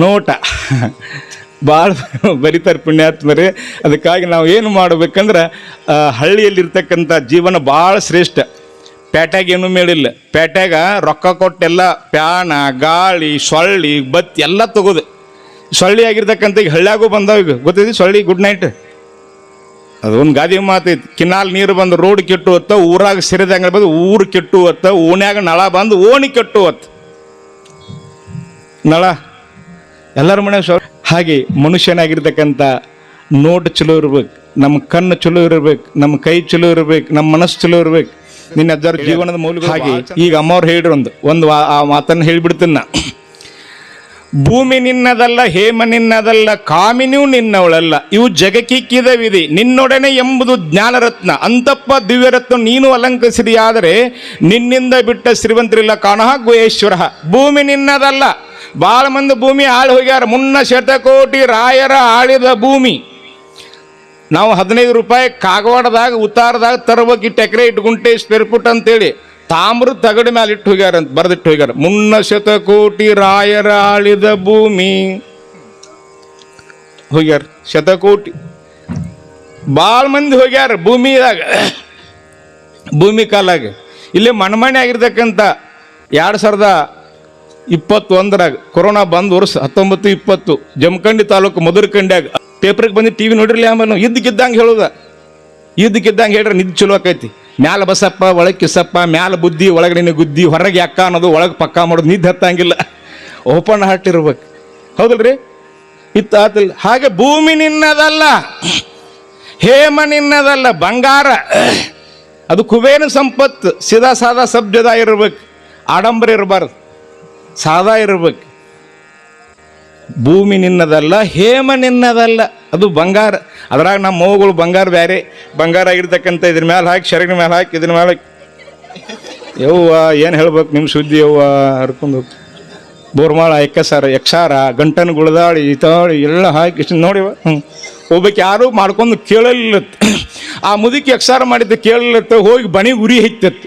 ನೋಟ ಭಾಳ ಬರೀತಾರೆ ಪುಣ್ಯಾತ್ಮರೇ. ಅದಕ್ಕಾಗಿ ನಾವು ಏನು ಮಾಡಬೇಕಂದ್ರೆ ಹಳ್ಳಿಯಲ್ಲಿರ್ತಕ್ಕಂಥ ಜೀವನ ಭಾಳ ಶ್ರೇಷ್ಠ. ಪೇಟ್ಯಾಗ ಏನೂ ಮೇಳಿಲ್ಲ. ಪೇಟ್ಯಾಗ ರೊಕ್ಕ ಕೊಟ್ಟೆಲ್ಲ ಪ್ಯಾನ, ಗಾಳಿ, ಸೊಳ್ಳಿ, ಬತ್ತಿ ಎಲ್ಲ ತಗೋದು. ಸೊಳ್ಳಿ ಆಗಿರ್ತಕ್ಕಂಥ ಈಗ ಹಳ್ಳಿಯಾಗೂ ಬಂದಾವ. ಈಗ ಗೊತ್ತಿದೆ ಸೊಳ್ಳಿ ಗುಡ್ ನೈಟ್ ಅದೊಂದು ಗಾದಿ ಮಾತೈತಿ. ಕಿನಾಲ್ ನೀರು ಬಂದು ರೋಡ್ ಕೆಟ್ಟು ಹೊತ್ತ, ಊರಾಗ ಸಿರಿದಂಗ ಬಂದು ಊರು ಕೆಟ್ಟು ಹೊತ್ತ, ಓಣ್ಯಾಗ ನಳ ಬಂದು ಓಣಿ ಕೆಟ್ಟು ಹೊತ್ತ. ನಳ ಎಲ್ಲರ ಮನೆ ಸೊಳ್ಳೆ. ಹಾಗೆ ಮನುಷ್ಯನಾಗಿರ್ತಕ್ಕಂಥ ನೋಟ್ ಚಲೋ ಇರ್ಬೇಕು, ನಮ್ಮ ಕಣ್ಣು ಚಲೋ ಇರ್ಬೇಕು, ನಮ್ಮ ಕೈ ಚಲೋ ಇರ್ಬೇಕು, ನಮ್ಮ ಮನಸ್ಸು ಚಲೋ ಇರ್ಬೇಕು. ನಿನ್ನ ಅಜ್ಜರ ಜೀವನದ ಮೌಲ್ಯ. ಹಾಗೆ ಈಗ ಅಮ್ಮವ್ರು ಹೇಳ್ರಿ ಒಂದು ಆ ಮಾತನ್ನು ಹೇಳಿಬಿಡ್ತೀನಿ ನಾ. ಭೂಮಿ ನಿನ್ನದಲ್ಲ, ಹೇಮ ನಿನ್ನದಲ್ಲ, ಕಾಮಿನಿಯೂ ನಿನ್ನವಳಲ್ಲ, ಇವು ಜಗಕ್ಕಿಕ್ಕಿದ ವಿಧಿ, ನಿನ್ನೊಡನೆ ಎಂಬುದು ಜ್ಞಾನರತ್ನ, ಅಂತಪ್ಪ ದಿವ್ಯರತ್ನ ನೀನು ಅಲಂಕರಿಸಿದೆಯಾದರೆ ನಿನ್ನಿಂದ ಬಿಟ್ಟ ಶ್ರೀಮಂತರಿಲ್ಲ ಕಾಣಹ ಗುಹೇಶ್ವರ. ಭೂಮಿ ನಿನ್ನದಲ್ಲ. ಭಾಳ ಮಂದಿ ಭೂಮಿ ಆಳಿ ಹೋಗ್ಯಾರ. ಮುನ್ನ ಶತಕೋಟಿ ರಾಯರ ಆಳಿದ ಭೂಮಿ. ನಾವು 15 ರೂಪಾಯಿ ಕಾಗವಾಡದಾಗ ಉತ್ತಾರದಾಗ ತರಬೇಕಿಟ್ಟು ಎಕರೆ 8 ಗುಂಟೆ ಸ್ಕ್ವೇರ್ ಫುಟ್ ಅಂತೇಳಿ ತಾಮ್ರ ತಗಡ ಮೇಲೆ ಇಟ್ಟು ಹೋಗ್ಯಾರ ಅಂತ ಬರೆದಿಟ್ಟು ಹೋಗ್ಯಾರ. ಮುನ್ನ ಶತಕೋಟಿ ರಾಯರ ಆಳಿದ ಭೂಮಿ ಹೋಗ್ಯಾರ. ಶತಕೋಟಿ ಭಾಳ ಮಂದಿ ಹೋಗ್ಯಾರ ಭೂಮಿದಾಗ, ಭೂಮಿ ಕಾಲಾಗ. ಇಲ್ಲಿ ಮಣ್ಮಣೆ ಆಗಿರ್ತಕ್ಕಂಥ 2021 ಕೊರೋನಾ ಬಂದ ವರ್ಷ 19-20 ಜಮಖಂಡಿ ತಾಲೂಕು ಮಧುರಕಂಡ್ಯಾಗ ಪೇಪರ್ಗೆ ಬಂದು ಟಿವಿ ನೋಡಿರ್ಲಿ. ಆಮೇಲೆ ಇದ್ದಕ್ಕಿದ್ದಂಗೆ ಹೇಳೋದ, ಇದ್ದಕ್ಕಿದ್ದಂಗೆ ಹೇಳ್ರಿ ನಿದ್ದು ಚಲೋ ಆಕೈತಿ. ಮ್ಯಾಲ ಬಸಪ್ಪ ಒಳಗೆ ಕಿಸಪ್ಪ, ಮ್ಯಾಲ ಬುದ್ಧಿ ಒಳಗೆ ನಿನ್ನ ಗುದ್ದಿ, ಹೊರಗೆ ಅಕ್ಕ ಅನ್ನೋದು ಒಳಗೆ ಪಕ್ಕ ಮಾಡೋದು, ನಿದ್ದು ಹತ್ತಂಗಿಲ್ಲ. ಓಪನ್ ಹಾರ್ಟ್ ಇರ್ಬೇಕು. ಹೌದಲ್ರಿ? ಇತ್ತು ಆತಿಲ್ಲ. ಹಾಗೆ ಭೂಮಿ ನಿನ್ನದಲ್ಲ, ಹೇಮ ನಿನ್ನದಲ್ಲ, ಬಂಗಾರ ಅದು ಕುಬೇರ ಸಂಪತ್ತು. ಸೀದಾ ಸಾದಾ ಸಬ್ಜದ ಇರ್ಬೇಕು, ಆಡಂಬರ ಇರಬಾರ್ದು, ಸಾದಾ ಇರ್ಬೇಕು. ಭೂಮಿ ನಿನ್ನದಲ್ಲ, ಹೇಮ ನಿನ್ನದಲ್ಲ, ಅದು ಬಂಗಾರ. ಅದ್ರಾಗ ನಮ್ಮ ಮೌಗಳು ಬಂಗಾರ ಬೇರೆ, ಬಂಗಾರ ಆಗಿರ್ತಕ್ಕಂಥ ಇದ್ರ ಮೇಲೆ ಹಾಕಿ, ಶರಗಿನ ಮೇಲೆ ಹಾಕಿ, ಇದ್ರ ಮೇಲೆ ಹಾಕಿ. ಯವ್ವ ಏನು ಹೇಳ್ಬೇಕು ನಿಮ್ಮ ಸುದ್ದಿ ಯವ್ವ ಹರ್ಕೊಂಡು ಬೋರ್ಮಾಳ, ಯಕ್ಷಾರ, ಗಂಟನ ಗುಳದಾಳಿ, ತಾಳಿ ಎಲ್ಲ ಹಾಕಿ ನೋಡಿವ. ಹೋಗ್ಬೇಕು. ಯಾರು ಮಾಡ್ಕೊಂಡು ಕೇಳಲಿಲ್ಲ. ಆ ಮುದುಕಿ ಯಕ್ಷಾರ ಮಾಡಿದ್ದ ಕೇಳಲಿತ್ತ. ಹೋಗಿ ಬಣಿಗೆ ಉರಿ ಹಚ್ಚತ್.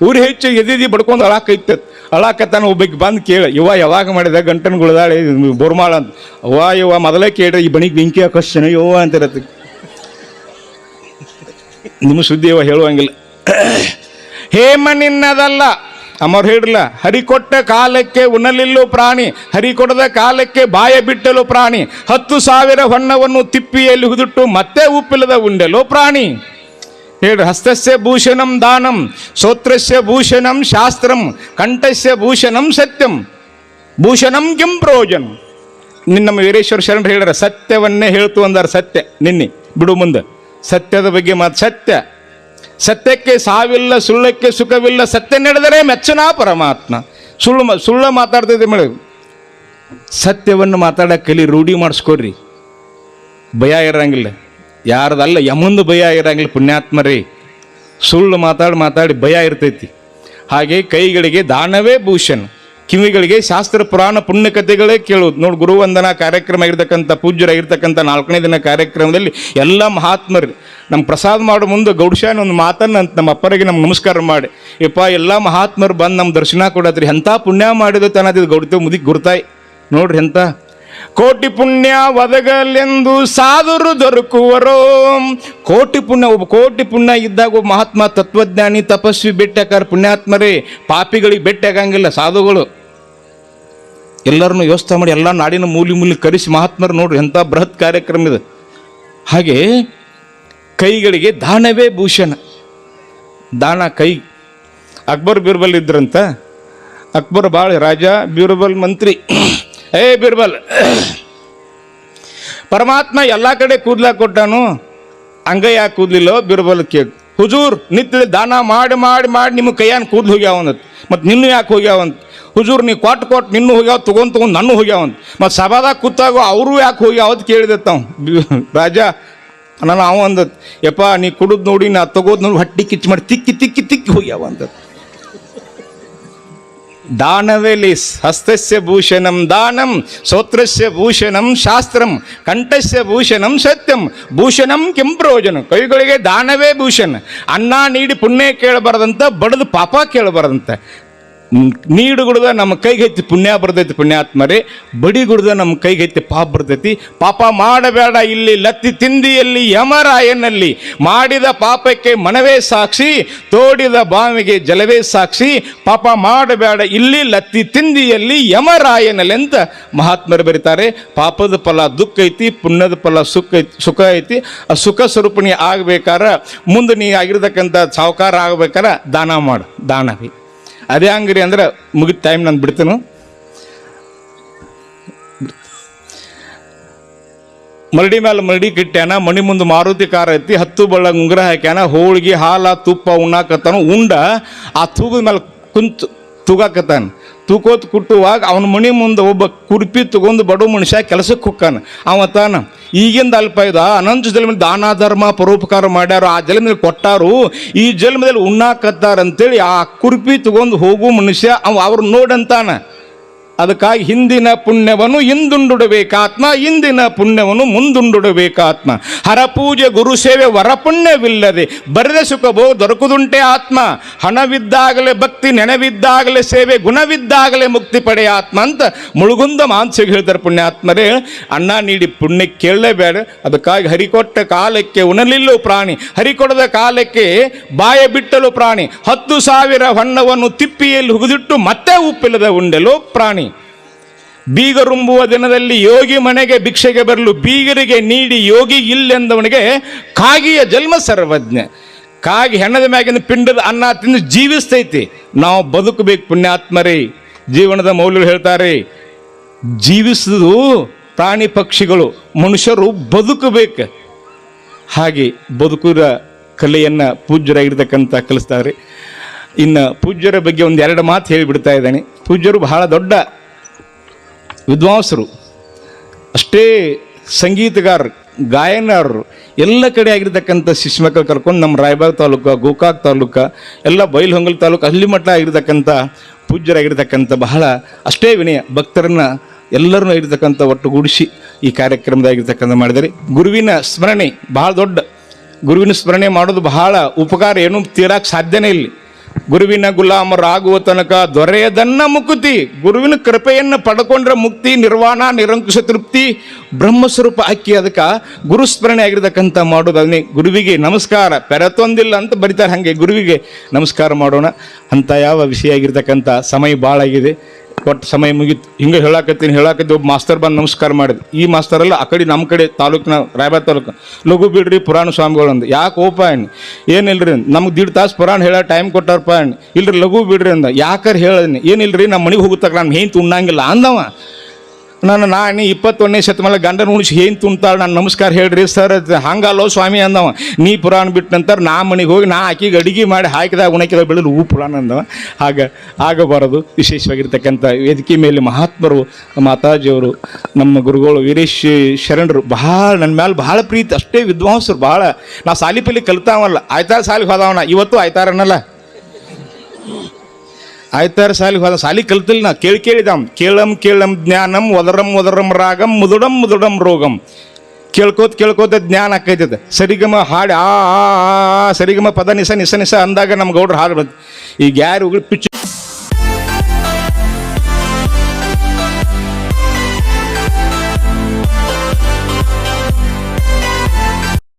ಉರಿ ಹೆಚ್ಚು ಎದಿದಿ ಬಡ್ಕೊಂಡು ಅಳಾಕೈತತ್. ಅಳಾಕತ್ತಾನ. ಒಬ್ಬಕ್ಕೆ ಬಂದು ಕೇಳ, ಇವ ಯಾವಾಗ ಮಾಡಿದ ಗಂಟನ ಗುಳದಾಳಿ ಬೋರ್ಮಾಳ ಅಂತ. ಯವ್ವ ಮೊದಲೇ ಕೇಳ್ರಿ, ಈ ಬಣಿಗೆ ಬೆಂಕಿ ಹಾಕೋಸ್ತೇನೆ ಯವ್ವ ಅಂತಿರತ್ತೆ. ನಿಮ್ಮ ಸುದ್ದಿ ಯವ್ವ ಹೇಳುವಂಗಿಲ್ಲ. ಹೇಮ ನಿನ್ನದಲ್ಲ. ಅಮ್ಮವ್ರು ಹೇಳ್ರಲ್ಲ, ಹರಿಕೊಟ್ಟ ಕಾಲಕ್ಕೆ ಉಣಲಿಲ್ಲೋ ಪ್ರಾಣಿ, ಹರಿಕೊಡದ ಕಾಲಕ್ಕೆ ಬಾಯ ಬಿಟ್ಟಲು ಪ್ರಾಣಿ, 10,000 ಹೊನ್ನವನ್ನು ತಿಪ್ಪಿಯಲ್ಲಿ ಹುದುಟ್ಟು ಮತ್ತೆ ಉಪ್ಪಿಲ್ಲದ ಉಂಡೆಲೋ ಪ್ರಾಣಿ. ಹೇಳ್ರಿ, ಹಸ್ತಸ್ಯ ಭೂಷಣಂ ದಾನಂ, ಶ್ರೋತ್ರಸ್ಯ ಭೂಷಣಂ ಶಾಸ್ತ್ರಂ, ಕಂಠಸ್ಯ ಭೂಷಣಂ ಸತ್ಯಂ, ಭೂಷಣಂ ಕಿಂ ಪ್ರಯೋಜನ. ನಮ್ಮ ವೀರೇಶ್ವರ ಶರಣರು ಹೇಳ್ಯಾರ, ಸತ್ಯವನ್ನೇ ಹೇಳ್ತು ಅಂದಾರ. ಸತ್ಯ ನಿನ್ನೆ ಬಿಡು ಮುಂದೆ ಸತ್ಯದ ಬಗ್ಗೆ ಮಾತು. ಸತ್ಯಕ್ಕೆ ಸಾವಿಲ್ಲ, ಸುಳ್ಳಕ್ಕೆ ಸುಖವಿಲ್ಲ, ಸತ್ಯ ನಡೆದರೆ ಮೆಚ್ಚನ ಪರಮಾತ್ಮ. ಸುಳ್ಳು ಮಾತಾಡ್ತಿದ್ದೆ ಮೇಡಮ್. ಸತ್ಯವನ್ನು ಮಾತಾಡಕ್ಕೆ ಕಲಿ, ರೂಢಿ ಮಾಡಿಸ್ಕೊಡ್ರಿ. ಭಯ ಇರಂಗಿಲ್ಲ ಯಾರ್ದಲ್ಲ, ಯಮಂದು ಭಯ ಇರಂಗಿಲ್ಲ ಪುಣ್ಯಾತ್ಮರೇ. ಸುಳ್ಳು ಮಾತಾಡಿ ಭಯ ಇರ್ತೈತಿ. ಹಾಗೆ ಕೈಗಳಿಗೆ ದಾನವೇ ಭೂಷಣ, ಕಿವಿಗಳಿಗೆ ಶಾಸ್ತ್ರ ಪುರಾಣ ಪುಣ್ಯಕಥೆಗಳೇ ಕೇಳೋದು. ನೋಡಿ, ಗುರುವಂದನಾ ಕಾರ್ಯಕ್ರಮ ಆಗಿರ್ತಕ್ಕಂಥ ಪೂಜ್ಯರಾಗಿರ್ತಕ್ಕಂಥ 4ನೇ ದಿನ ಕಾರ್ಯಕ್ರಮದಲ್ಲಿ ಎಲ್ಲ ಮಹಾತ್ಮರು ನಮ್ಮ ಪ್ರಸಾದ ಮಾಡೋ ಮುಂದೆ ಗೌಡ್ಶಾನ ಒಂದು ಮಾತನ್ನು ಅಂತ ನಮ್ಮ ಅಪ್ಪರಿಗೆ ನಮ್ಗೆ ನಮಸ್ಕಾರ ಮಾಡಿ, ಯಪ್ಪ ಎಲ್ಲ ಮಹಾತ್ಮರು ಬಂದು ನಮ್ಮ ದರ್ಶನ ಕೊಡತ್ರಿ, ಎಂಥ ಪುಣ್ಯ ಮಾಡಿದ ತನ್ನದಿದ್ದು ಗೌಡ್ತೇವೆ ಮುದಿಗೆ ಗುರ್ತಾಯಿ ನೋಡ್ರಿ. ಎಂಥ ಕೋಟಿ ಪುಣ್ಯ ಒದಗಲೆಂದು ಸಾಧುರು ದೊರಕುವರೋ. ಕೋಟಿ ಪುಣ್ಯ ಇದ್ದಾಗ ಒಬ್ಬ ಮಹಾತ್ಮ ತತ್ವಜ್ಞಾನಿ ತಪಸ್ವಿ ಭೇಟಿಯಾಕಾರ. ಪುಣ್ಯಾತ್ಮರೇ ಪಾಪಿಗಳಿಗೆ ಭೇಟಿ ಆಗಂಗಿಲ್ಲ ಸಾಧುಗಳು. ಎಲ್ಲರನ್ನು ವ್ಯವಸ್ಥೆ ಮಾಡಿ ಎಲ್ಲ ನಾಡಿನ ಮೂಲಿ ಕರೆಸಿ ಮಹಾತ್ಮರು ನೋಡ್ರಿ ಎಂಥ ಬೃಹತ್ ಕಾರ್ಯಕ್ರಮ ಇದೆ. ಹಾಗೆ ಕೈಗಳಿಗೆ ದಾನವೇ ಭೂಷಣ. ದಾನ ಕೈ. ಅಕ್ಬರ್ ಬೀರ್ಬಲ್ ಇದ್ರಂತ. ಅಕ್ಬರ್ ಭಾಳ ರಾಜ, ಬೀರ್ಬಲ್ ಮಂತ್ರಿ. ಬೀರ್ಬಲ್, ಪರಮಾತ್ಮ ಎಲ್ಲ ಕಡೆ ಕೂದ್ಲ ಕೊಟ್ಟಾನು, ಹಂಗ ಯಾಕೆ ಕೂದ್ಲಿಲ್ಲೋ ಬೀರ್ಬಲ್ ಕೇಳಿ. ಹುಜೂರ್ ನಿತ್ಯ ದಾನ ಮಾಡಿ ಮಾಡಿ ಮಾಡಿ ನಿಮ್ಮ ಕೈಯಾನ ಕೂದ್ಲು ಹೋಗ್ಯಾವಂತ, ಮತ್ತು ನಿನ್ನೂ ಯಾಕೆ ಹೋಗ್ಯಾವಂತ. ಹುಜೂರ್ ನೀ ಕೊಟ್ಟು ನಿನ್ನೂ ಹೋಗ್ಯಾವ, ತೊಗೊಂಡು ನನ್ನೂ ಹೋಗ್ಯಾವಂತ, ಮತ್ತು ಸಭಾದಾಗ ಕೂತಾಗೋ ಅವರು ಯಾಕೆ ಹೋಗ್ಯಾವತ್ ಕೇಳಿದತ್ತ ರಾಜ. ನಾನು ಅವ ಅಂದತ್, ಯಪ್ಪ ನೀ ಕುಡಿದು ನೋಡಿ ನಾ ತಗೋದು ನೋಡಿ ಹೊಟ್ಟಿ ಕಿಚ್ಚು ಮಾಡಿ ತಿಕ್ಕಿ ಹೋಗ್ಯಾವಂತ. ದಾನವೇ ಲೇಸ್. ಹಸ್ತಸ್ಯ ಭೂಷಣಂ ದಾನಂ, ಶ್ರೋತ್ರಸ್ಯ ಭೂಷಣಂ ಶಾಸ್ತ್ರಂ, ಕಂಠಸ್ಯ ಭೂಷಣಂ ಸತ್ಯಂ, ಭೂಷಣಂ ಕಿಂ ಪ್ರಯೋಜನ. ಕೈಗಳಿಗೆ ದಾನವೇ ಭೂಷಣ. ಅನ್ನ ನೀಡಿ ಪುಣ್ಯ ಕೇಳಬಾರ್ದಂತ, ಬಡದು ಪಾಪ ಕೇಳಬಾರ್ದಂತ. ನೀಡು ಗುಡ್ದ ನಮ್ಮ ಕೈಗೈತಿ ಪುಣ್ಯ ಬರ್ತೈತಿ ಪುಣ್ಯಾತ್ಮರೇ, ಬಡಿ ಗುಡ್ದ ನಮ್ಮ ಕೈಗೈತಿ ಪಾಪ ಬರ್ತೈತಿ. ಪಾಪ ಮಾಡಬೇಡ ಇಲ್ಲಿ ಲತ್ತಿ ತಿಂದಿಯಲ್ಲಿ ಯಮರಾಯನಲ್ಲಿ, ಮಾಡಿದ ಪಾಪಕ್ಕೆ ಮನವೇ ಸಾಕ್ಷಿ, ತೋಡಿದ ಬಾವಿಗೆ ಜಲವೇ ಸಾಕ್ಷಿ. ಪಾಪ ಮಾಡಬೇಡ ಇಲ್ಲಿ ಲತ್ತಿ ತಿಂದಿಯಲ್ಲಿ ಯಮರಾಯನಲ್ಲಿ ಅಂತ ಮಹಾತ್ಮರು ಬರೀತಾರೆ. ಪಾಪದ ಫಲ ದುಃಖ ಐತಿ, ಪುಣ್ಯದ ಫಲ ಸುಖ ಐತಿ. ಆ ಸುಖ ಸ್ವರೂಪಣಿ ಆಗ್ಬೇಕಾರ, ಮುಂದೆ ನೀ ಆಗಿರ್ತಕ್ಕಂಥ ಸಾವುಕಾರ ಆಗ್ಬೇಕಾರ ದಾನ ಮಾಡು, ದಾನವಿ. ಅದೇ ಹಂಗ್ರಿ ಅಂದ್ರೆ ಮುಗಿದ ಟೈಮ್ ನಾನು ಬಿಡ್ತೇನೆ. ಮರಡಿ ಮೇಲೆ ಮರಡಿ ಕಿಟ್ಟ್ಯಾನ, ಮಣಿ ಮುಂದೆ ಮಾರುತಿ ಕಾರ ಐತಿ, 10 ಬಳ್ಳ ಉಂಗುರ ಹಾಕ್ಯಾನ, ಹೋಳಿಗೆ ಹಾಲ ತುಪ್ಪ ಉಣ್ಣಾಕತ್ತಾನ. ಉಂಡ ಆ ತೂಗದ ಮೇಲೆ ಕುಂತು ತೂಗಾಕತ್ತಾನ. ತೂಕೋತ್ ಕುಟ್ಟುವಾಗ ಅವನ ಮಣಿ ಮುಂದೆ ಒಬ್ಬ ಕುರ್ಪಿ ತಗೊಂಡು ಬಡ ಮನುಷ್ಯ ಕೆಲಸಕ್ಕೆ ಹೊಕ್ಕಾನ. ಅವ ತಾನ ಈಗಿಂದ ಅಲ್ಪ ಇದ ಅನಂತ ಜನ್ಮದಲ್ಲಿ ದಾನ ಧರ್ಮ ಪರೋಪಕಾರ ಮಾಡ್ಯಾರು, ಆ ಜನ್ಮದಲ್ಲಿ ಕೊಟ್ಟಾರು, ಈ ಜನ್ಮದಲ್ಲಿ ಉಣ್ಣಾಕತ್ತಾರಂತೇಳಿ ಆ ಕುರ್ಪಿ ತಗೊಂಡು ಹೋಗು ಮನುಷ್ಯ ಅವ್ರು ನೋಡಂತಾನ. ಅದಕ್ಕಾಗಿ ಹಿಂದಿನ ಪುಣ್ಯವನ್ನು ಹಿಂದುಂಡುಡಬೇಕಾತ್ಮ, ಇಂದಿನ ಪುಣ್ಯವನ್ನು ಮುಂದುಂಡುಡಬೇಕಾತ್ಮ. ಹರಪೂಜೆ ಗುರು ಸೇವೆ ವರಪುಣ್ಯವಿಲ್ಲದೆ ಬರೆದ ಸುಖಭೋ ದೊರಕುದುಂಟೆ ಆತ್ಮ. ಹಣವಿದ್ದಾಗಲೇ ಭಕ್ತಿ, ನೆನವಿದ್ದಾಗಲೇ ಸೇವೆ, ಗುಣವಿದ್ದಾಗಲೇ ಮುಕ್ತಿ ಪಡೆಯ ಆತ್ಮ ಅಂತ ಮುಳುಗುಂದ ಮಾನ್ಸಿಗೆ ಹೇಳ್ತಾರೆ ಪುಣ್ಯಾತ್ಮರೇ. ಅನ್ನ ನೀಡಿ ಪುಣ್ಯ ಕೇಳಲೇಬೇಡ. ಅದಕ್ಕಾಗಿ ಹರಿಕೊಟ್ಟ ಕಾಲಕ್ಕೆ ಉಣಲಿಲ್ಲೋ ಪ್ರಾಣಿ, ಹರಿಕೊಡದ ಕಾಲಕ್ಕೆ ಬಾಯ ಬಿಟ್ಟಲು ಪ್ರಾಣಿ. 10,000 ಹೊನ್ನವನ್ನು ತಿಪ್ಪಿಯಲ್ಲಿ ಹುಗಿದಿಟ್ಟು ಮತ್ತೆ ಉಪ್ಪಿಲ್ಲದ ಉಂಡೆಲೋ ಪ್ರಾಣಿ. ಬೀಗರುಂಬುವ ದಿನದಲ್ಲಿ ಯೋಗಿ ಮನೆಗೆ ಭಿಕ್ಷೆಗೆ ಬರಲು, ಬೀಗರಿಗೆ ನೀಡಿ ಯೋಗಿ ಇಲ್ಲೆಂದವನಿಗೆ ಕಾಗಿಯ ಜನ್ಮ ಸರ್ವಜ್ಞ. ಕಾಗಿ ಹೆಣದ ಮ್ಯಾಗಿನ ಪಿಂಡದ ಅನ್ನ ತಿಂದು ಜೀವಿಸ್ತೈತಿ. ನಾವು ಬದುಕಬೇಕು ಪುಣ್ಯಾತ್ಮರೇ. ಜೀವನದ ಮೌಲ್ಯಗಳು ಹೇಳ್ತಾರೆ, ಜೀವಿಸುವುದು ಪ್ರಾಣಿ ಪಕ್ಷಿಗಳು, ಮನುಷ್ಯರು ಬದುಕಬೇಕು. ಹಾಗೆ ಬದುಕುವ ಕಲೆಯನ್ನು ಪೂಜ್ಯರಾಗಿರ್ತಕ್ಕಂಥ ಕಲಿಸ್ತಾರೆ. ಇನ್ನು ಪೂಜ್ಯರ ಬಗ್ಗೆ 1-2 ಮಾತು ಹೇಳಿಬಿಡ್ತಾ ಇದ್ದಾನೆ. ಪೂಜ್ಯರು ಬಹಳ ದೊಡ್ಡ ವಿದ್ವಾಂಸರು, ಅಷ್ಟೇ ಸಂಗೀತಗಾರರು, ಗಾಯನರು, ಎಲ್ಲ ಕಡೆ ಆಗಿರ್ತಕ್ಕಂಥ ಶಿಶು ಮಕ್ಕಳು ಕರ್ಕೊಂಡು ನಮ್ಮ ರಾಯಬಾಗ್ ತಾಲೂಕು, ಗೋಕಾಕ್ ತಾಲೂಕು, ಎಲ್ಲ ಬೈಲಹೊಂಗಲ ತಾಲೂಕು, ಅಲ್ಲಿ ಮಟ್ಟ ಆಗಿರ್ತಕ್ಕಂಥ ಪೂಜ್ಯರಾಗಿರ್ತಕ್ಕಂಥ ಬಹಳ ಅಷ್ಟೇ ವಿನಯ ಭಕ್ತರನ್ನು ಎಲ್ಲರನ್ನೂ ಆಗಿರ್ತಕ್ಕಂಥ ಒಟ್ಟುಗೂಡಿಸಿ ಈ ಕಾರ್ಯಕ್ರಮದಾಗಿರ್ತಕ್ಕಂಥ ಮಾಡಿದರೆ. ಗುರುವಿನ ಸ್ಮರಣೆ ಬಹಳ ದೊಡ್ಡ, ಗುರುವಿನ ಸ್ಮರಣೆ ಮಾಡೋದು ಬಹಳ ಉಪಕಾರ, ಏನೂ ತೀರಾಕ್ ಸಾಧ್ಯನೇ ಇಲ್ಲ. ಗುರುವಿನ ಗುಲಾಮರಾಗುವ ತನಕ ದೊರೆಯದನ್ನ ಮುಕುತಿ. ಗುರುವಿನ ಕೃಪೆಯನ್ನು ಪಡ್ಕೊಂಡ್ರೆ ಮುಕ್ತಿ, ನಿರ್ವಾಣ, ನಿರಂಕುಶ ತೃಪ್ತಿ, ಬ್ರಹ್ಮಸ್ವರೂಪ ಅಕ್ಕಿ. ಅದಕ್ಕೆ ಗುರುಸ್ಮರಣೆ ಆಗಿರ್ತಕ್ಕಂಥ ಮಾಡೋದು. ಅದನ್ನೇ ಗುರುವಿಗೆ ನಮಸ್ಕಾರ, ಪೆರತೊಂದಿಲ್ಲ ಅಂತ ಬರೀತಾರೆ, ಹಾಗೆ ಗುರುವಿಗೆ ನಮಸ್ಕಾರ ಮಾಡೋಣ ಅಂತ ಯಾವ ವಿಷಯ ಆಗಿರ್ತಕ್ಕಂಥ ಸಮಯ ಭಾಳ ಆಗಿದೆ. ಒಟ್ಟು ಸಮಯ ಮುಗೀತು. ಹಿಂಗೆ ಹೇಳಾಕತ್ತೀನಿ ಒಬ್ಬ ಮಾಸ್ತರ್ ಬಂದು ನಮಸ್ಕಾರ ಮಾಡಿದ್ರು. ಈ ಮಾಸ್ತರಲ್ಲ, ಆ ಕಡೆ ನಮ್ಮ ಕಡೆ ತಾಲೂಕಿನ ರಾಯಬಾಗ್ ತಾಲೂಕು, ಲಘು ಬಿಡ್ರಿ ಪುರಾಣ ಸ್ವಾಮಿಗಳು ಅಂದ. ಯಾಕೆ ಓಪ ಅಣ್ಣಿ? ಏನಿಲ್ರಿ, ನಮ್ಗೆ 1.5 ತಾಸು ಪುರಾಣ ಹೇಳೋ ಟೈಮ್ ಕೊಟ್ಟಾರಪ್ಪ ಅಣ್ಣಿ. ಇಲ್ರಿ ಲಘು ಬಿಡ್ರಿ ಅಂದ. ಯಾಕರ್ ಹೇಳನಿ? ಏನಿಲ್ರಿ, ನಮ್ಮ ಮನೆಗೆ ಹೋಗುತ್ತಾಗ ನಾನು ಏನು ಉಣ್ಣಂಗಿಲ್ಲ ಅಂದವ. ನಾನು 21ನೇ ಶತಮಾನ ಗಂಡನ ಉಣಿಸಿ ಏನು ತುಂಬ್ತಾಳೆ, ನಾನು ನಮಸ್ಕಾರ ಹೇಳ್ರಿ ಸರ್. ಹಂಗಲ್ಲೋ ಸ್ವಾಮಿ ಅಂದವ. ನೀ ಪುರಾಣ ಬಿಟ್ಟು ನಂತರ ನಾ ಮನೆಗೆ ಹೋಗಿ ನಾ ಆಕಿಗೆ ಅಡಿಗೆ ಮಾಡಿ ಹಾಕಿದಾಗ ಉಣಕಿದಾಗ ಬೆಳೆದು ಪುರಾಣ ಅಂದವ. ಆಗಬಾರದು. ವಿಶೇಷವಾಗಿರ್ತಕ್ಕಂಥ ವೇದಿಕೆ ಮೇಲೆ ಮಹಾತ್ಮರು, ಮಾತಾಜಿಯವರು, ನಮ್ಮ ಗುರುಗಳು ವೀರೇಶ್ ಶರಣರು ಬಹಳ ನನ್ನ ಮೇಲೆ ಬಹಳ ಪ್ರೀತಿ. ಅಷ್ಟೇ ವಿದ್ವಾಂಸರು ಬಹಳ. ನಾ ಸಾಲಿ ಪಲ್ಲಿ ಕಲಿತಾವಲ್ಲ, ಆಯ್ತಾರ ಸಾಲಿಗೆ ಹೋದವನ, ಇವತ್ತು ಆಯ್ತಾರನ್ನಲ್ಲ, ಆಯ್ತಾರ ಸಾಲಿಗೆ ಹೋದ. ಸಾಲಿ ಕಲ್ತಿಲ್ಲ ನಾ, ಕೇಳಿದಾಮ್. ಕೇಳಂ ಜ್ಞಾನಂ, ಒದರಂ ರಾಗಂ, ಮುದುಡಂ ರೋಗಂ. ಕೇಳ್ಕೋತ ಜ್ಞಾನ ಆಕೈತದ. ಸರಿಗಮ ಹಾಡಿ ಸರಿಗಮ ಪದ ನಿಸ ಅಂದಾಗ ನಮ್ಮ ಗೌಡ್ರು ಹಾಡು ಬಂತು. ಈಗ ಯಾರು ಪಿಚ್ಚು